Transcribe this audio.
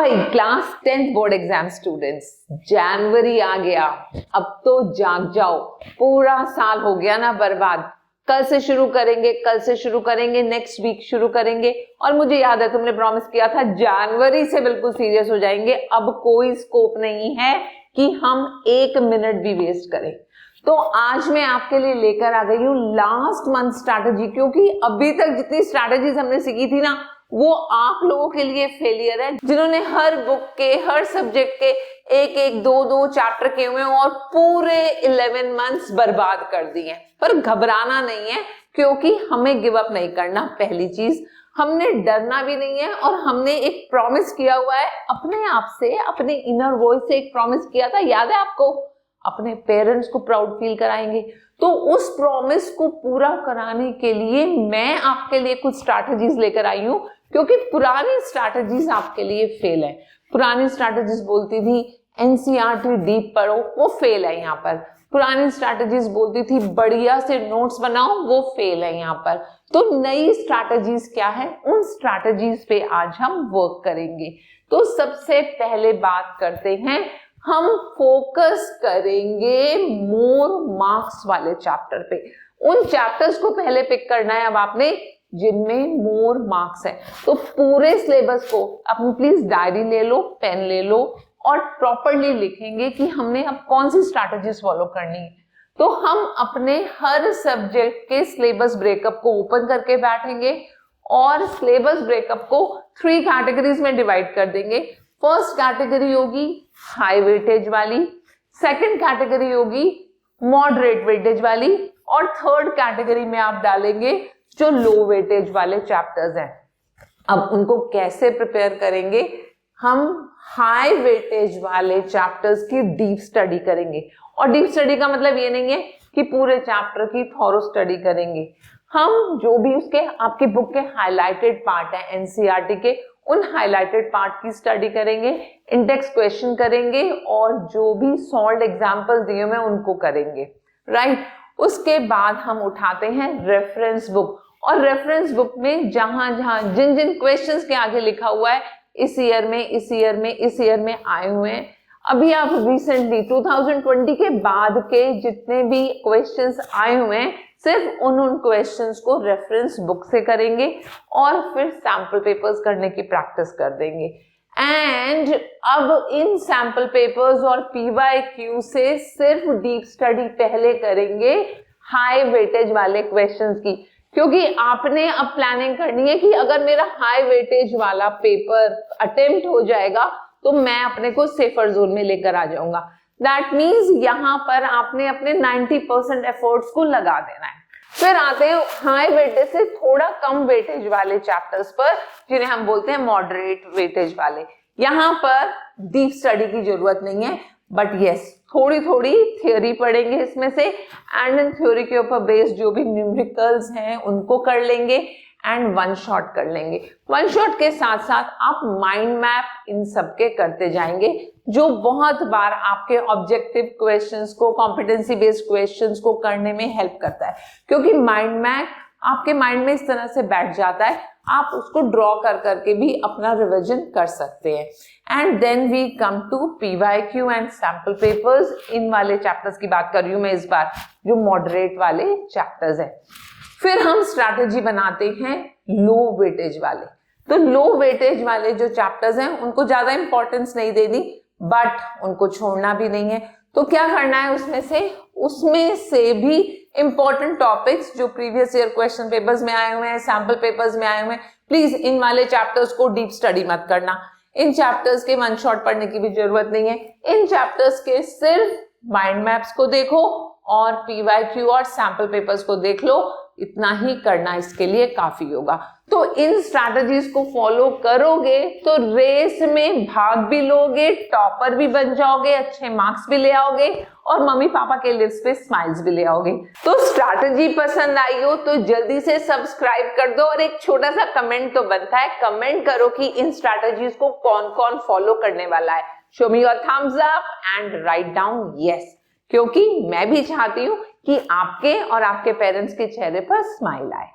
भाई class 10th board exam students, जनवरी आ गया, अब तो जाग जाओ। पूरा साल हो गया ना बर्बाद। कल से शुरू करेंगे, नेक्स्ट वीक शुरू करेंगे। और मुझे याद है तुमने प्रॉमिस किया था जनवरी से बिल्कुल सीरियस हो जाएंगे। अब कोई स्कोप नहीं है कि हम 1 मिनट भी वेस्ट करें। तो आज मैं आपके लिए लेकर आ गई हूँ लास्ट मंथ स्ट्रैटेजी, क्योंकि अभी तक जितनी स्ट्रैटेजीज हमने सीखी थी ना, वो आप लोगों के लिए फेलियर है, जिन्होंने हर बुक के हर सब्जेक्ट के एक दो चैप्टर किए हुए हैं और पूरे 11 मंथ्स बर्बाद कर दिए हैं। पर घबराना नहीं है, क्योंकि हमें गिव अप नहीं करना। पहली चीज, हमने डरना भी नहीं है। और हमने एक प्रॉमिस किया हुआ है अपने आप से, अपने इनर वॉइस से एक प्रॉमिस किया था, याद है आपको? अपने पेरेंट्स को प्राउड फील कराएंगे। तो उस प्रॉमिस को पूरा कराने के लिए मैं आपके लिए कुछ स्ट्रैटेजीज लेकर आई हूँ, क्योंकि पुरानी स्ट्रैटेजीज आपके लिए फेल है। पुरानी स्ट्रैटेजीज बोलती थी एनसीईआरटी डीप पढ़ो, वो फेल है यहाँ पर। पुरानी स्ट्रैटेजीज बोलती थी बढ़िया से नोट्स बनाओ, वो फेल है यहाँ पर। तो नई स्ट्रैटेजीज क्या है, उन स्ट्रैटेजीज पे आज हम वर्क करेंगे। तो सबसे पहले बात करते हैं, हम फोकस करेंगे मोर मार्क्स वाले चैप्टर पे। उन चैप्टर्स को पहले पिक करना है अब आपने जिनमें मोर मार्क्स है। तो पूरे सिलेबस को अपनी प्लीज डायरी ले लो, पेन ले लो और प्रॉपरली लिखेंगे कि हमने अब कौन सी स्ट्रैटेजीज फॉलो करनी है। तो हम अपने हर सब्जेक्ट के सिलेबस ब्रेकअप को ओपन करके बैठेंगे और सिलेबस ब्रेकअप को 3 कैटेगरीज में डिवाइड कर देंगे। फर्स्ट कैटेगरी होगी हाई वेटेज वाली, सेकंड कैटेगरी होगी मॉडरेट वेटेज वाली, और थर्ड कैटेगरी में आप डालेंगे जो लो वेटेज वाले चैप्टर्स हैं। अब उनको कैसे प्रिपेयर करेंगे? हम हाई वेटेज वाले चैप्टर्स की डीप स्टडी करेंगे। और डीप स्टडी का मतलब ये नहीं है कि पूरे चैप्टर की थॉरो स्टडी करेंगे। हम जो भी उसके आपकी बुक के हाईलाइटेड पार्ट है एनसीईआरटी के, उन हाईलाइटेड पार्ट की स्टडी करेंगे, इंडेक्स क्वेश्चन करेंगे और जो भी सॉल्व्ड एग्जांपल्स दिए हुए उनको करेंगे, राइट। उसके बाद हम उठाते हैं रेफरेंस बुक, और रेफरेंस बुक में जहां जिन जिन क्वेश्चंस के आगे लिखा हुआ है इस ईयर में आए हुए हैं। अभी आप रिसेंटली 2020 के बाद के जितने भी क्वेश्चंस आए हुए हैं, सिर्फ उन क्वेश्चंस को रेफरेंस बुक से करेंगे और फिर सैंपल पेपर्स करने की प्रैक्टिस कर देंगे। एंड अब इन सैंपल पेपर्स और पीवाईक्यू से सिर्फ डीप स्टडी पहले करेंगे हाई वेटेज वाले क्वेश्चंस की, क्योंकि आपने अब प्लानिंग करनी है कि अगर मेरा हाई वेटेज वाला पेपर अटेम्प्ट हो जाएगा तो मैं अपने को सेफर जोन में लेकर आ जाऊंगा। दैट मीन्स यहाँ पर आपने अपने 90% एफर्ट्स को लगा देना है। फिर आते हैं हाई वेटेज से थोड़ा कम वेटेज वाले चैप्टर्स पर, जिन्हें हम बोलते हैं मॉडरेट वेटेज वाले। यहाँ पर डीप स्टडी की जरूरत नहीं है, बट यस थोड़ी थोड़ी थ्योरी पढ़ेंगे इसमें से, एंड इन थ्योरी के ऊपर बेस्ड जो भी न्यूमेरिकल्स हैं उनको कर लेंगे एंड वन शॉट कर लेंगे। वन शॉट के साथ साथ आप माइंड मैप इन सबके करते जाएंगे, जो बहुत बार आपके ऑब्जेक्टिव क्वेश्चंस को, कॉम्पिटेंसी बेस्ड क्वेश्चंस को करने में हेल्प करता है। क्योंकि माइंड मैप आपके माइंड में इस तरह से बैठ जाता है, आप उसको ड्रॉ कर करके भी अपना रिवीजन कर सकते हैं। And then we come to PYQ and sample papers. इन वाले चैप्टर्स की बात कर रही हूं मैं इस बार, जो मॉडरेट वाले चैप्टर्स हैं। फिर हम स्ट्रैटेजी बनाते हैं लो वेटेज वाले। तो लो वेटेज वाले जो चैप्टर्स हैं उनको ज्यादा इंपॉर्टेंस नहीं देनी, बट उनको छोड़ना भी नहीं है। तो क्या करना है उसमें से भी इंपॉर्टेंट टॉपिक्स जो प्रीवियस ईयर क्वेश्चन पेपर्स में आए हुए हैं, सैंपल पेपर्स में आए हुए हैं, प्लीज इन वाले चैप्टर्स को डीप स्टडी मत करना। इन चैप्टर्स के वन शॉट पढ़ने की भी जरूरत नहीं है। इन चैप्टर्स के सिर्फ माइंड मैप्स को देखो और पीवाईक्यू और सैंपल पेपर्स को देख लो, इतना ही करना इसके लिए काफी होगा। तो इन स्ट्रैटेजीज को फॉलो करोगे तो रेस में भाग भी लोगे, टॉपर भी बन जाओगे, अच्छे मार्क्स भी ले आओगे और मम्मी पापा के लिप्स पे स्माइल्स भी ले आओगे। तो स्ट्रैटेजी पसंद आई हो तो जल्दी से सब्सक्राइब कर दो और एक छोटा सा कमेंट तो बनता है, कमेंट करो कि इन स्ट्रैटेजीज को कौन कौन फॉलो करने वाला है। Show me your thumbs up and write down yes, क्योंकि मैं भी चाहती हूँ कि आपके और आपके पेरेंट्स के चेहरे पर स्माइल आए।